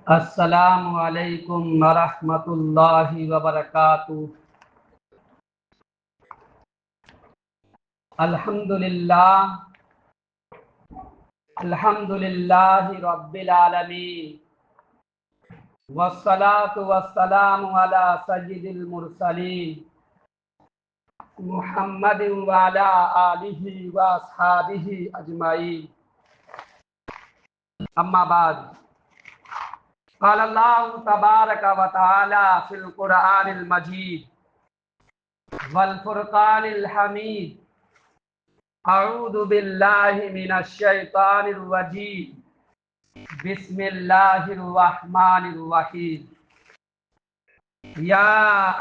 السلام علیکم ورحمۃ اللہ وبرکاتہ۔ الحمد للہ رب العالمین، والصلاة والسلام علی سید المرسلین محمد وعلی آلہ واصحابہ اجمعین، اما بعد۔ قال اللہ تبارک و تعالی فی القرآن المجید والفرقان الحمید، اعوذ باللہ من الشیطان الرجیم، بسم اللہ الرحمن الرحیم۔ یا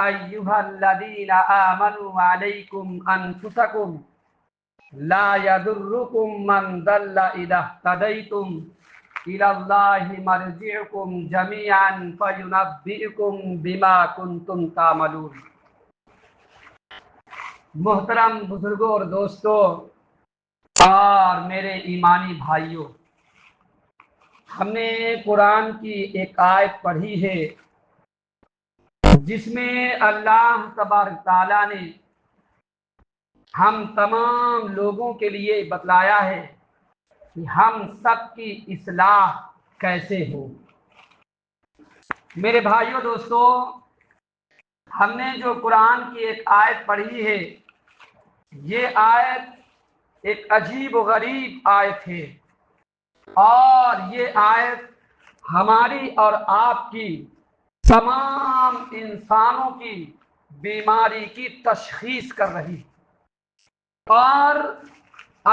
ایہا الذین آمنوا علیکم انفسکم لا یضرکم من ضل اذا اہتدیتم الی اللہ مرجعکم جمیعا فینبئکم بما کنتم تعملون۔ محترم بزرگوں اور دوستوں اور میرے ایمانی بھائیوں، ہم نے قرآن کی ایک آیت پڑھی ہے جس میں اللہ تبارک تعالیٰ نے ہم تمام لوگوں کے لیے بتلایا ہے کہ ہم سب کی اصلاح کیسے ہو۔ میرے بھائیوں دوستوں، ہم نے جو قرآن کی ایک آیت پڑھی ہے، یہ آیت ایک عجیب و غریب آیت ہے، اور یہ آیت ہماری اور آپ کی تمام انسانوں کی بیماری کی تشخیص کر رہی ہے۔ اور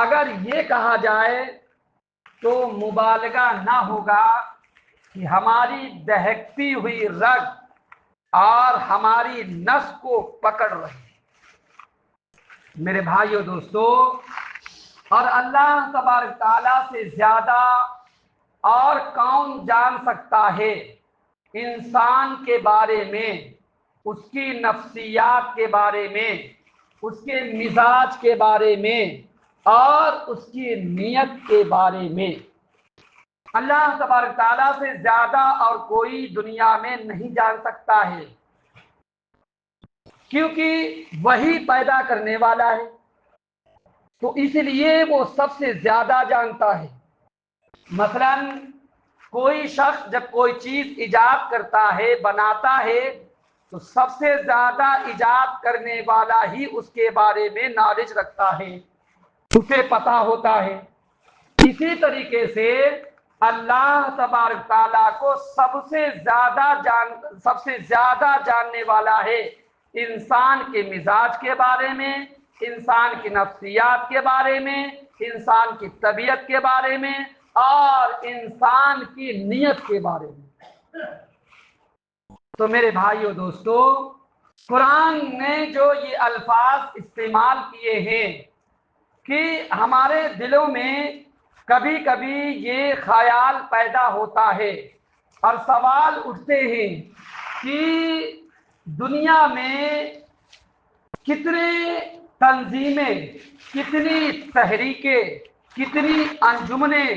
اگر یہ کہا جائے تو مبالغہ نہ ہوگا کہ ہماری دہکتی ہوئی رگ اور ہماری نس کو پکڑ رہی ہے۔ میرے بھائیوں دوستو، اور اللہ تبارک تعالیٰ سے زیادہ اور کون جان سکتا ہے انسان کے بارے میں، اس کی نفسیات کے بارے میں، اس کے مزاج کے بارے میں اور اس کی نیت کے بارے میں۔ اللہ تبارک تعالیٰ سے زیادہ اور کوئی دنیا میں نہیں جان سکتا ہے، کیونکہ وہی پیدا کرنے والا ہے، تو اس لیے وہ سب سے زیادہ جانتا ہے۔ مثلا کوئی شخص جب کوئی چیز ایجاد کرتا ہے، بناتا ہے، تو سب سے زیادہ ایجاد کرنے والا ہی اس کے بارے میں نالج رکھتا ہے، اسے پتہ ہوتا ہے۔ اسی طریقے سے اللہ تبارک تعالیٰ کو سب سے زیادہ جاننے والا ہے انسان کے مزاج کے بارے میں، انسان کی نفسیات کے بارے میں، انسان کی طبیعت کے بارے میں اور انسان کی نیت کے بارے میں۔ تو میرے بھائیوں دوستو، قرآن نے جو یہ الفاظ استعمال کیے ہیں کہ ہمارے دلوں میں کبھی کبھی یہ خیال پیدا ہوتا ہے اور سوال اٹھتے ہیں کہ دنیا میں کتنے تنظیمیں، کتنی تحریکیں، کتنی انجمنیں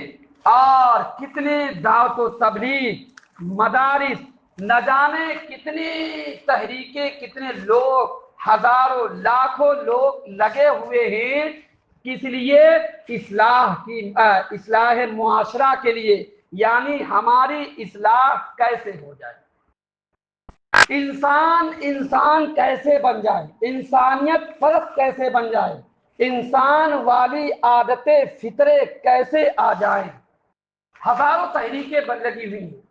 اور کتنے دعوت و تبلیغ مدارس، نہ جانے کتنی تحریکیں، کتنے لوگ، ہزاروں لاکھوں لوگ لگے ہوئے ہیں، کس لیے؟ اصلاح معاشرہ کے لیے، یعنی ہماری اصلاح کیسے ہو جائے، انسان کیسے بن جائے، انسانیت پرست کیسے بن جائے، انسان والی عادتیں فطرے کیسے آ جائیں۔ ہزاروں تحریکیں لگی ہوئی ہیں،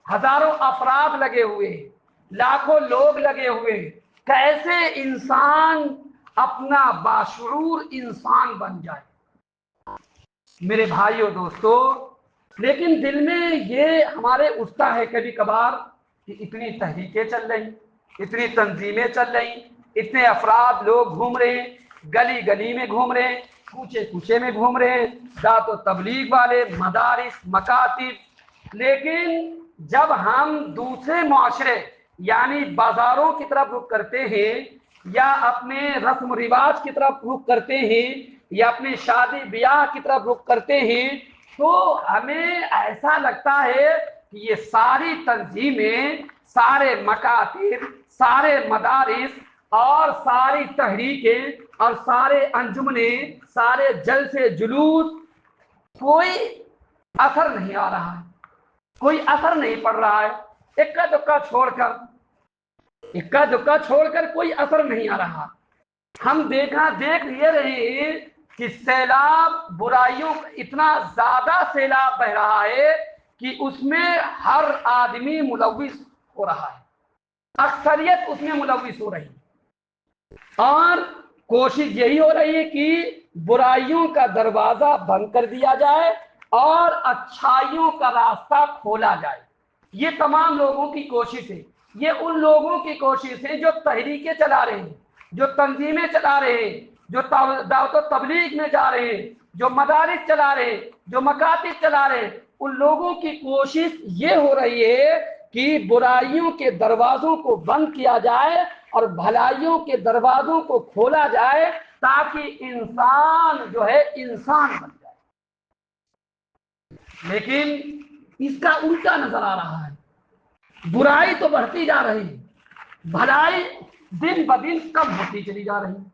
ہزاروں افراد لگے ہوئے ہیں، لاکھوں لوگ لگے ہوئے ہیں، کیسے انسان اپنا باشعور انسان بن جائے۔ میرے بھائیوں دوستو، لیکن دل میں یہ ہمارے اٹھتا ہے کبھی کبھار کہ اتنی تحریکیں چل رہی، اتنی تنظیمیں چل رہی، اتنے افراد لوگ گھوم رہے ہیں، گلی گلی میں گھوم رہے ہیں، کوچے کوچے میں گھوم رہے ہیں، دعوت و تبلیغ والے، مدارس، مکاتب، لیکن جب ہم دوسرے معاشرے یعنی بازاروں کی طرف رخ کرتے ہیں، یا اپنے رسم و رواج کی طرف رخ کرتے ہیں، یا اپنے شادی بیاہ کی طرف رخ کرتے ہیں، تو ہمیں ایسا لگتا ہے کہ یہ ساری تنظیمیں، سارے مکاتب، سارے مدارس اور ساری تحریکیں اور سارے انجمنیں، سارے جلسے جلوس، کوئی اثر نہیں آ رہا ہے، کوئی اثر نہیں پڑ رہا ہے، اکا دکا چھوڑ کر کوئی اثر نہیں آ رہا۔ ہم دیکھ یہ رہے ہیں کہ سیلاب برائیوں کا اتنا زیادہ سیلاب بہ رہا ہے کہ اس میں ہر آدمی ملوث ہو رہا ہے، اکثریت اس میں ملوث ہو رہی ہے، اور کوشش یہی ہو رہی ہے کہ برائیوں کا دروازہ بند کر دیا جائے اور اچھائیوں کا راستہ کھولا جائے۔ یہ تمام لوگوں کی کوشش ہے، یہ ان لوگوں کی کوشش ہے جو تحریکیں چلا رہے ہیں، جو تنظیمیں چلا رہے ہیں، جو دعوت و تبلیغ میں جا رہے ہیں، جو مدارس چلا رہے ہیں، جو مکاتب چلا رہے ہیں، ان لوگوں کی کوشش یہ ہو رہی ہے کہ برائیوں کے دروازوں کو بند کیا جائے اور بھلائیوں کے دروازوں کو کھولا جائے، تاکہ انسان جو ہے انسان بن جائے۔ لیکن اس کا الٹا نظر آ رہا ہے، برائی تو بڑھتی جا رہی ہے، بھلائی دن بدن کم ہوتی چلی جا رہی ہے،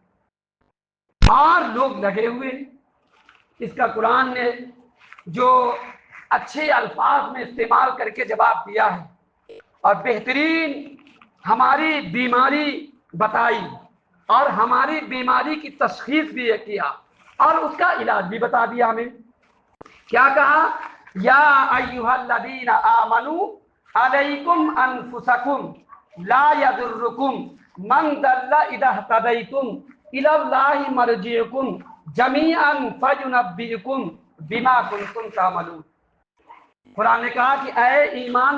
اور لوگ لگے ہوئے ہیں۔ اس کا قرآن نے جو اچھے الفاظ میں استعمال کر کے جواب دیا ہے اور بہترین ہماری بیماری بتائی اور ہماری بیماری کی تشخیص بھی کیا اور اس کا علاج بھی بتا دیا ہمیں۔ کیا کہا؟ یا ایھا الذین آمنوا علیکم انفسکم لا یضرکم من ضل اذا اهتدیتم الی اللہ مرجعکم جمیعا فینبئکم بما کنتم تعملون۔ قرآن نے کہا کہ اے ایمان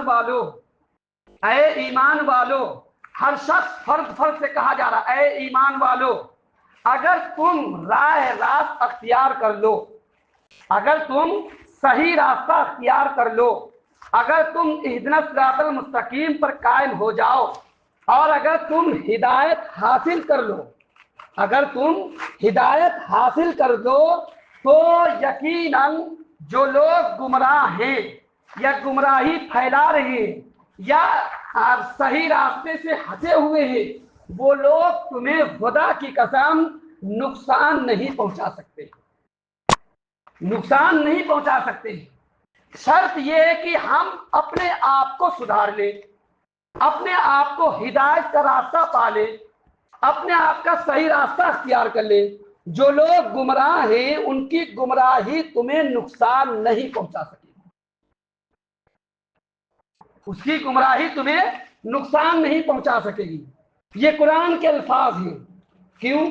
والو، ہر شخص فرد سے کہا جا رہا، اے ایمان والو، اگر تم راہ راست اختیار کر لو، اگر تم صحیح راستہ اختیار کر لو، اگر تم اہدنا الصراط المستقیم پر قائم ہو جاؤ، اور اگر تم ہدایت حاصل کر لو، اگر تم ہدایت حاصل کر دو، تو یقیناً جو لوگ گمراہ ہیں یا گمراہی پھیلا رہے ہیں یا صحیح راستے سے ہٹے ہوئے ہیں، وہ لوگ تمہیں خدا کی قسم نقصان نہیں پہنچا سکتے، نقصان نہیں پہنچا سکتے۔ شرط یہ ہے کہ ہم اپنے آپ کو سدھار لیں، اپنے آپ کو ہدایت کا راستہ پا لیں، اپنے آپ کا صحیح راستہ اختیار کر لیں۔ جو لوگ گمراہ ہیں ان کی گمراہی تمہیں نقصان نہیں پہنچا سکے، اس کی گمراہی تمہیں نقصان نہیں پہنچا سکے گی۔ یہ قرآن کے الفاظ ہیں۔ کیوں؟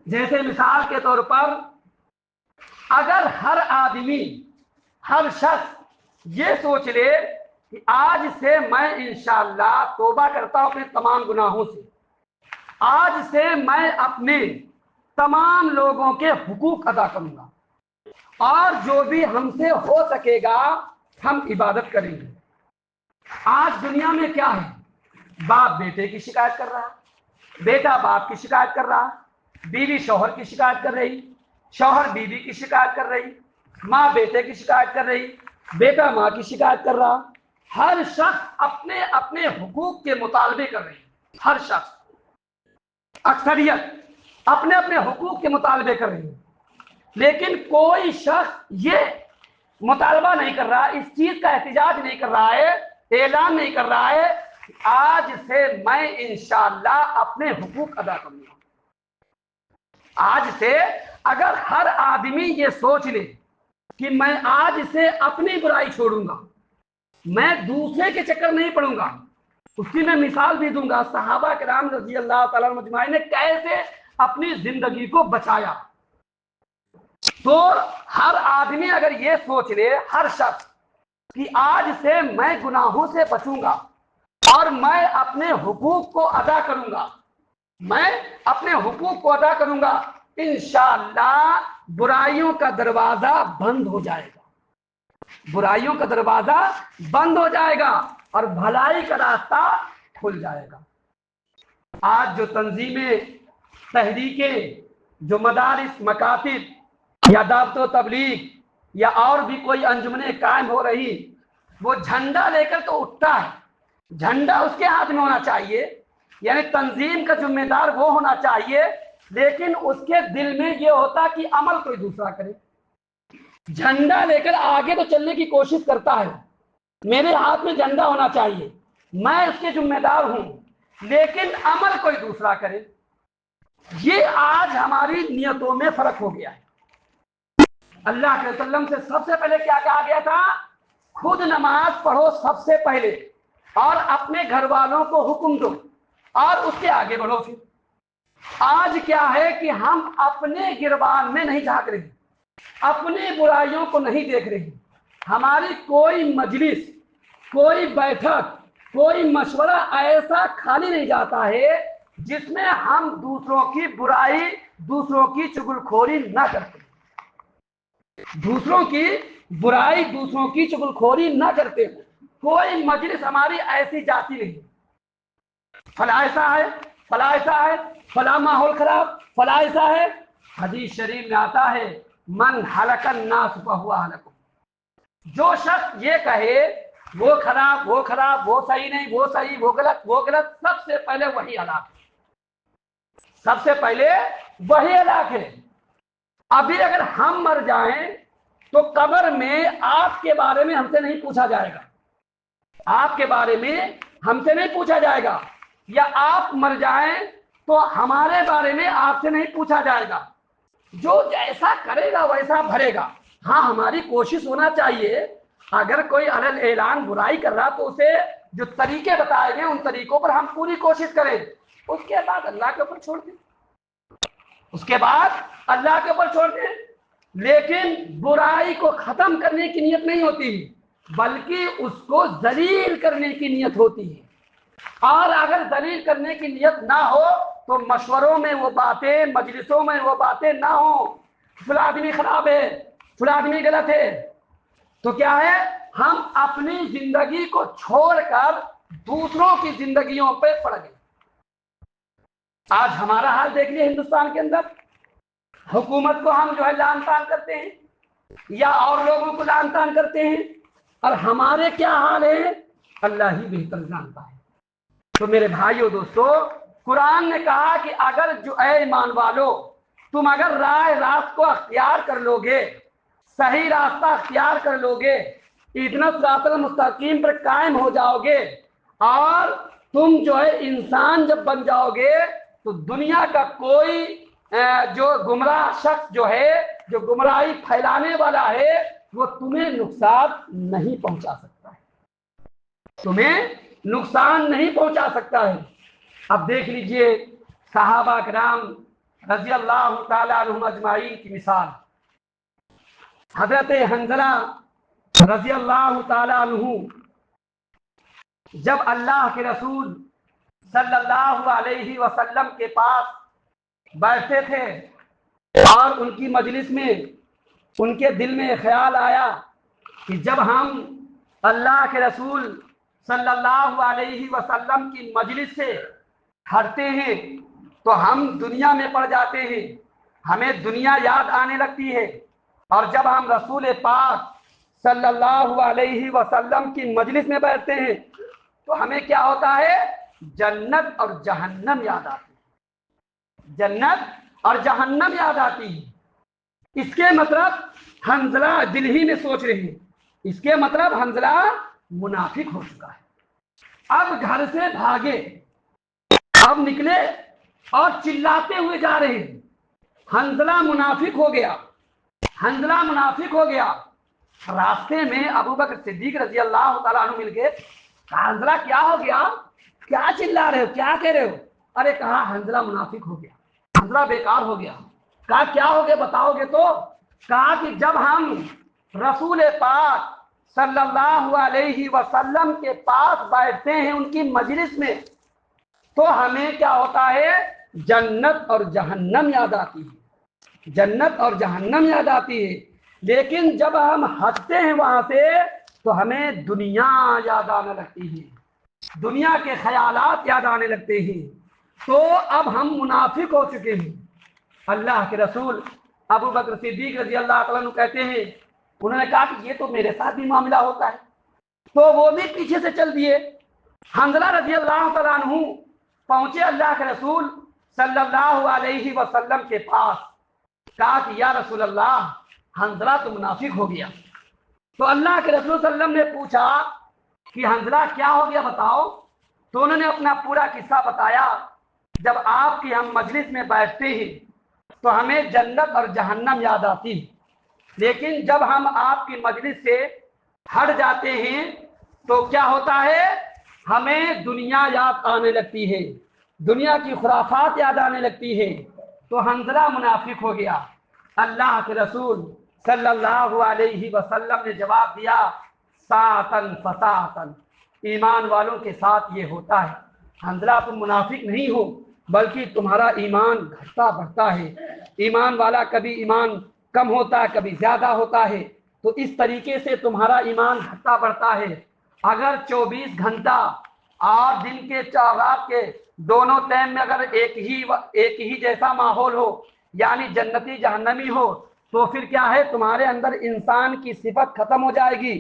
جیسے مثال کے طور پر اگر ہر آدمی، ہر شخص یہ سوچ لے کہ آج سے میں انشاءاللہ توبہ کرتا ہوں اپنے تمام گناہوں سے، آج سے میں اپنے تمام لوگوں کے حقوق ادا کروں گا، اور جو بھی ہم سے ہو سکے گا ہم عبادت کریں گے۔ آج دنیا میں کیا ہے؟ باپ بیٹے کی شکایت کر رہا، بیٹا باپ کی شکایت کر رہا، بیوی شوہر کی شکایت کر رہی، شوہر بیوی کی شکایت کر رہی، ماں بیٹے کی شکایت کر رہی، بیٹا ماں کی شکایت کر رہا۔ ہر شخص اپنے اپنے حقوق کے مطالبے کر رہی، ہر شخص، اکثریت اپنے اپنے حقوق کے مطالبے کر رہی ہے، لیکن کوئی شخص یہ مطالبہ نہیں کر رہا، اس چیز کا احتجاج نہیں کر رہا ہے، اعلان نہیں کر رہا ہے کہ آج سے میں انشاءاللہ اپنے حقوق ادا کروں گا۔ آج سے اگر ہر آدمی یہ سوچ لے کہ میں آج سے اپنی برائی چھوڑوں گا، میں دوسرے کے چکر نہیں پڑوں گا۔ اس کی میں مثال بھی دوں گا، صحابہ کرام رضی اللہ تعالیٰ عنہ اجمعین نے کیسے اپنی زندگی کو بچایا۔ تو ہر آدمی اگر یہ سوچ لے، ہر شخص، کہ آج سے میں گناہوں سے بچوں گا اور میں اپنے حقوق کو ادا کروں گا، میں اپنے حقوق کو ادا کروں گا، انشاءاللہ برائیوں کا دروازہ بند ہو جائے گا، برائیوں کا دروازہ بند ہو جائے گا اور بھلائی کا راستہ کھل جائے گا۔ آج جو تنظیمیں، تحریکیں، جو مدارس، مکاتب یا دعوت و تبلیغ یا اور بھی کوئی انجمنیں قائم ہو رہی، وہ جھنڈا لے کر تو اٹھتا ہے، جھنڈا اس کے ہاتھ میں ہونا چاہیے، یعنی تنظیم کا ذمہ دار وہ ہونا چاہیے، لیکن اس کے دل میں یہ ہوتا کہ عمل کوئی دوسرا کرے۔ جھنڈا لے کر آگے تو چلنے کی کوشش کرتا ہے، میرے ہاتھ میں جھنڈا ہونا چاہیے، میں اس کے ذمہ دار ہوں، لیکن عمل کوئی دوسرا کرے۔ یہ آج ہماری نیتوں میں فرق ہو گیا ہے۔ اللہ کے وسلم سے سب سے پہلے کیا کہا گیا تھا؟ خود نماز پڑھو سب سے پہلے، اور اپنے گھر والوں کو حکم دو، اور اس کے آگے بڑھو۔ پھر آج کیا ہے کہ ہم اپنے گربان میں نہیں جھانک رہے، اپنی برائیوں کو نہیں دیکھ رہے، ہماری کوئی مجلس، کوئی بیٹھک، کوئی مشورہ ایسا خالی نہیں جاتا ہے جس میں ہم دوسروں کی برائی، دوسروں کی چغلخوری نہ کرتے، دوسروں کی برائی، دوسروں کی چغلخوری نہ کرتے۔ کوئی مجلس ہماری ایسی جاتی نہیں، فلاں ایسا ہے، فلاں ایسا ہے، فلاں ماحول خراب، فلاں ایسا ہے۔ حدیث شریف میں آتا ہے من ہلک الناس فہو ہلک، جو شخص یہ کہے وہ خراب، وہ خراب، وہ صحیح نہیں، وہ صحیح، وہ غلط، وہ غلط، سب سے پہلے وہی ہلاک ہے، سب سے پہلے وہی ہلاک ہے۔ ابھی اگر ہم مر جائیں تو قبر میں آپ کے بارے میں ہم سے نہیں پوچھا جائے گا، آپ کے بارے میں ہم سے نہیں پوچھا جائے گا، یا آپ مر جائیں تو ہمارے بارے میں آپ سے نہیں پوچھا جائے گا، جو جیسا کرے گا ویسا بھرے گا۔ ہاں ہماری کوشش ہونا چاہیے، اگر کوئی علل اعلان برائی کر رہا تو اسے جو طریقے بتائے گئے ان طریقوں پر ہم پوری کوشش کریں، اس کے بعد اللہ کے اوپر چھوڑ دیں، اس کے بعد اللہ کے اوپر چھوڑ دیں۔ لیکن برائی کو ختم کرنے کی نیت نہیں ہوتی، بلکہ اس کو ذلیل کرنے کی نیت ہوتی ہے، اور اگر ذلیل کرنے کی نیت نہ ہو تو مشوروں میں وہ باتیں، مجلسوں میں وہ باتیں نہ ہوں، فلاں آدمی خراب ہے، فلاں آدمی غلط ہے، تو کیا ہے، ہم اپنی زندگی کو چھوڑ کر دوسروں کی زندگیوں پہ پڑ گئے۔ آج ہمارا حال دیکھ لیے ہندوستان کے اندر، حکومت کو ہم جو ہے لعن طعن کرتے ہیں، یا اور لوگوں کو لعن طعن کرتے ہیں، اور ہمارے کیا حال ہے اللہ ہی بہتر جانتا ہے۔ تو میرے بھائیو دوستو، قرآن نے کہا کہ اگر جو اے ایمان والو، تم اگر رائے راست کو اختیار کر لو گے، صحیح راستہ اختیار کر لو گے، اہدنا الصراط المستقیم پر قائم ہو جاؤ گے، اور تم جو ہے انسان جب بن جاؤ گے تو دنیا کا کوئی جو گمراہ شخص جو ہے، جو گمراہی پھیلانے والا ہے، وہ تمہیں نقصان نہیں پہنچا سکتا ہے، تمہیں نقصان نہیں پہنچا سکتا ہے۔ اب دیکھ لیجئے صحابہ کرام رضی اللہ تعالی عنہم اجمعین کی مثال، حضرت حنظلہ رضی اللہ تعالی عنہ جب اللہ کے رسول صلی اللہ علیہ وسلم کے پاس بیٹھتے تھے، اور ان کی مجلس میں ان کے دل میں خیال آیا کہ جب ہم اللہ کے رسول صلی اللہ علیہ وسلم کی مجلس سے ہٹتے ہیں تو ہم دنیا میں پڑ جاتے ہیں، ہمیں دنیا یاد آنے لگتی ہے، اور جب ہم رسول پاک صلی اللہ علیہ وسلم کی مجلس میں بیٹھتے ہیں تو ہمیں کیا ہوتا ہے، جنت اور جہنم یاد آتی ہے، جنت اور جہنم یاد آتی ہے۔ اس کے مطلب حنظلہ دل ہی میں سوچ رہے ہیں، اس کے مطلب حنظلہ منافق ہو چکا ہے۔ اب گھر سے بھاگے، اب نکلے اور چلاتے ہوئے جا رہے ہیں، حنظلہ منافق ہو گیا، حنظلہ منافق ہو گیا۔ راستے میں ابوبکر صدیق رضی اللہ تعالیٰ عنہ مل گئے، کہا حنظلہ کیا ہو گیا، کیا چلا رہے ہو، کیا کہہ رہے ہو؟ ارے کہا حنظلہ منافق ہو گیا، حنظلہ بیکار ہو گیا۔ کہا کیا ہو گیا بتاؤ گے تو؟ کہا کہ جب ہم رسول پاک صلی اللہ علیہ وسلم کے پاس بیٹھتے ہیں ان کی مجلس میں تو ہمیں کیا ہوتا ہے، جنت اور جہنم یاد آتی ہے، جنت اور جہنم یاد آتی ہے، لیکن جب ہم ہٹتے ہیں وہاں سے تو ہمیں دنیا یاد آنے لگتی ہے، دنیا کے خیالات یاد آنے لگتے ہیں، تو اب ہم منافق ہو چکے ہیں۔ اللہ کے رسول ابوبکر صدیق رضی اللہ تعالیٰ عنہ کہتے ہیں، انہوں نے کہا کہ یہ تو میرے ساتھ بھی معاملہ ہوتا ہے، تو وہ بھی پیچھے سے چل دیے۔ حنظلہ رضی اللہ تعالیٰ عنہ پہنچے اللہ کے رسول صلی اللہ علیہ وسلم کے پاس، کہا کہ یا رسول اللہ حنظلہ تو منافق ہو گیا۔ تو اللہ کے رسول صلی اللہ علیہ وسلم نے پوچھا کہ حنظلہ کیا ہو گیا بتاؤ؟ تو انہوں نے اپنا پورا قصہ بتایا۔ جب آپ کی ہم مجلس میں بیٹھتے ہیں تو ہمیں جنت اور جہنم یاد آتی ہے، لیکن جب ہم آپ کی مجلس سے ہٹ جاتے ہیں تو کیا ہوتا ہے؟ ہمیں دنیا یاد آنے لگتی ہے، دنیا کی خرافات یاد آنے لگتی ہے۔ تو حنظلہ منافق ہو گیا۔ اللہ کے رسول صلی اللہ علیہ وسلم نے جواب دیا، ساعتن فساعتن، ایمان والوں کے ساتھ یہ ہوتا ہے۔ حنظلہ تم منافق نہیں ہو، بلکہ تمہارا ایمان گھٹتا بڑھتا ہے۔ ایمان والا کبھی ایمان کم ہوتا ہے، کبھی زیادہ ہوتا ہے، تو اس طریقے سے تمہارا ایمان گھٹتا بڑھتا ہے۔ اگر 24 گھنٹہ اور دن کے رات کے دونوں ٹائم میں اگر ایک ہی جیسا ماحول ہو، یعنی جنتی جہنمی ہو، تو پھر کیا ہے؟ تمہارے اندر انسان کی صفت ختم ہو جائے گی،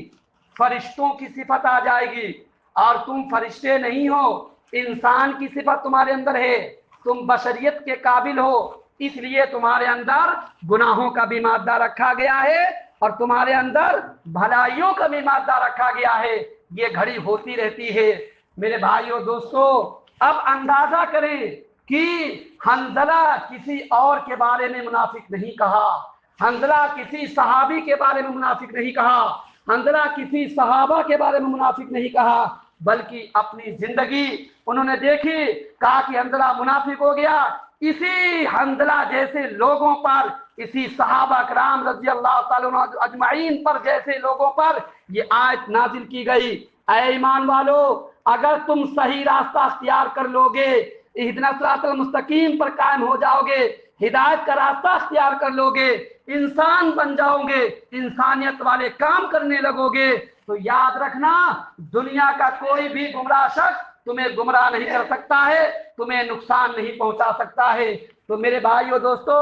فرشتوں کی صفت آ جائے گی، اور تم فرشتے نہیں ہو، انسان کی صفت تمہارے اندر ہے، تم بشریت کے قابل ہو، اس لیے تمہارے اندر گناہوں کا بھی مادہ رکھا گیا ہے اور تمہارے اندر بھلائیوں کا بھی مادہ رکھا گیا ہے۔ یہ گھڑی ہوتی رہتی ہے۔ میرے بھائیوں دوستو، اب اندازہ کریں کہ حنظلہ کسی اور کے بارے میں منافق نہیں کہا، حنظلہ کسی صحابی کے بارے میں منافق نہیں کہا، حنظلہ کسی صحابہ کے بارے میں منافق نہیں کہا، بلکہ اپنی زندگی انہوں نے دیکھی، کہا کہ حنظلہ منافق ہو گیا۔ اسی حنظلہ جیسے لوگوں پر، اسی صحابہ کرام رضی اللہ تعالیٰ عنہ اجمعین پر جیسے لوگوں پر یہ آیت نازل کی گئی، اے ایمان والو، اگر تم صحیح راستہ اختیار کر لو گے، اہدنا الصراط المستقیم پر قائم ہو جاؤ گے، ہدایت کا راستہ اختیار کر لو گے، انسان بن جاؤ گے، انسانیت والے کام کرنے لگو گے، تو یاد رکھنا دنیا کا کوئی بھی گمراہ شخص تمہیں گمراہ نہیں کر سکتا ہے، تمہیں نقصان نہیں پہنچا سکتا ہے۔ تو میرے بھائیو دوستو،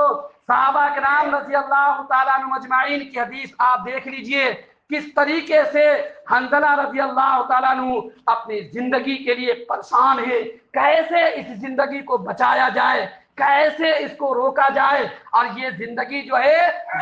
صحابہ کرام رضی اللہ تعالیٰ عنہ اجمعین کی حدیث آپ دیکھ لیجئے، کس طریقے سے حنظلہ رضی اللہ تعالیٰ عنہ اپنی زندگی کے لیے پریشان ہے، کیسے اس زندگی کو بچایا جائے، کیسے اس کو روکا جائے۔ اور یہ زندگی جو ہے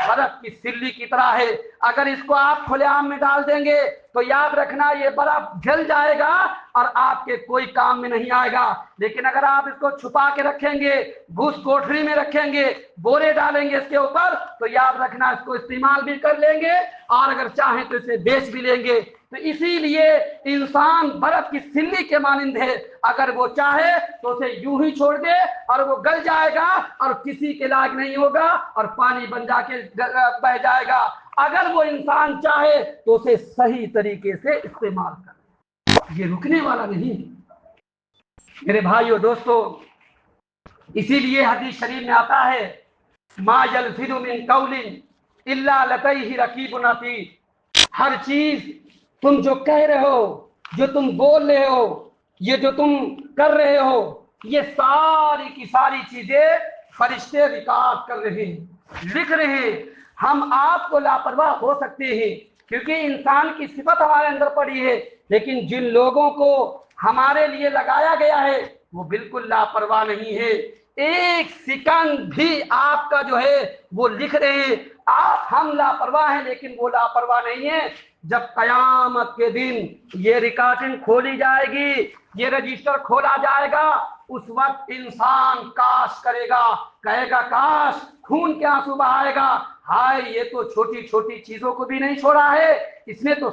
برف کی سلی کی طرح ہے، اگر اس کو آپ کھلے عام میں ڈال دیں گے تو یاد رکھنا یہ برف جل جائے گا اور آپ کے کوئی کام میں نہیں آئے گا، لیکن اگر آپ اس کو چھپا کے رکھیں گے، گھس کوٹری میں رکھیں گے، بورے ڈالیں گے اس کے اوپر، تو یاد رکھنا اس کو استعمال بھی کر لیں گے اور اگر چاہیں تو اسے بیچ بھی لیں گے۔ تو اسی لیے انسان برف کی سلی کے مانند ہے، اگر وہ چاہے تو اسے یوں ہی چھوڑ دے اور وہ گل جائے گا اور کسی کے لائق نہیں ہوگا اور پانی بن جا کے بہ جائے گا، اگر وہ انسان چاہے تو اسے صحیح طریقے سے استعمال کرے، یہ رکنے والا نہیں۔ میرے بھائیو دوستو، اسی لیے حدیث شریف میں آتا ہے، ما یلفظ من قول الا لدیہ رقیب عتید، ہر چیز تم جو کہہ رہے ہو، جو تم بول رہے ہو، یہ جو تم کر رہے ہو، یہ ساری کی ساری چیزیں فرشتے ریکارڈ کر رہے ہیں، لکھ رہے ہیں۔ ہم آپ کو لاپرواہ ہو سکتے ہیں کیونکہ انسان کی صفت ہمارے اندر پڑی ہے، لیکن جن لوگوں کو ہمارے لیے لگایا گیا ہے وہ بالکل لاپرواہ نہیں ہے، ایک سیکنڈ بھی آپ کا جو ہے وہ لکھ رہے ہیں۔ آپ ہم لاپرواہ ہیں لیکن وہ لاپرواہ نہیں ہے۔ جب قیامت کے دن یہ ریکارڈنگ کھولی جائے گی، یہ رجسٹر کھولا جائے گا، اس وقت انسان کاش کرے گا، کہے گا کاش، خون کے آنسو بہائے گا، ہائے یہ تو چھوٹی چھوٹی چیزوں کو بھی نہیں چھوڑا ہے، اس نے تو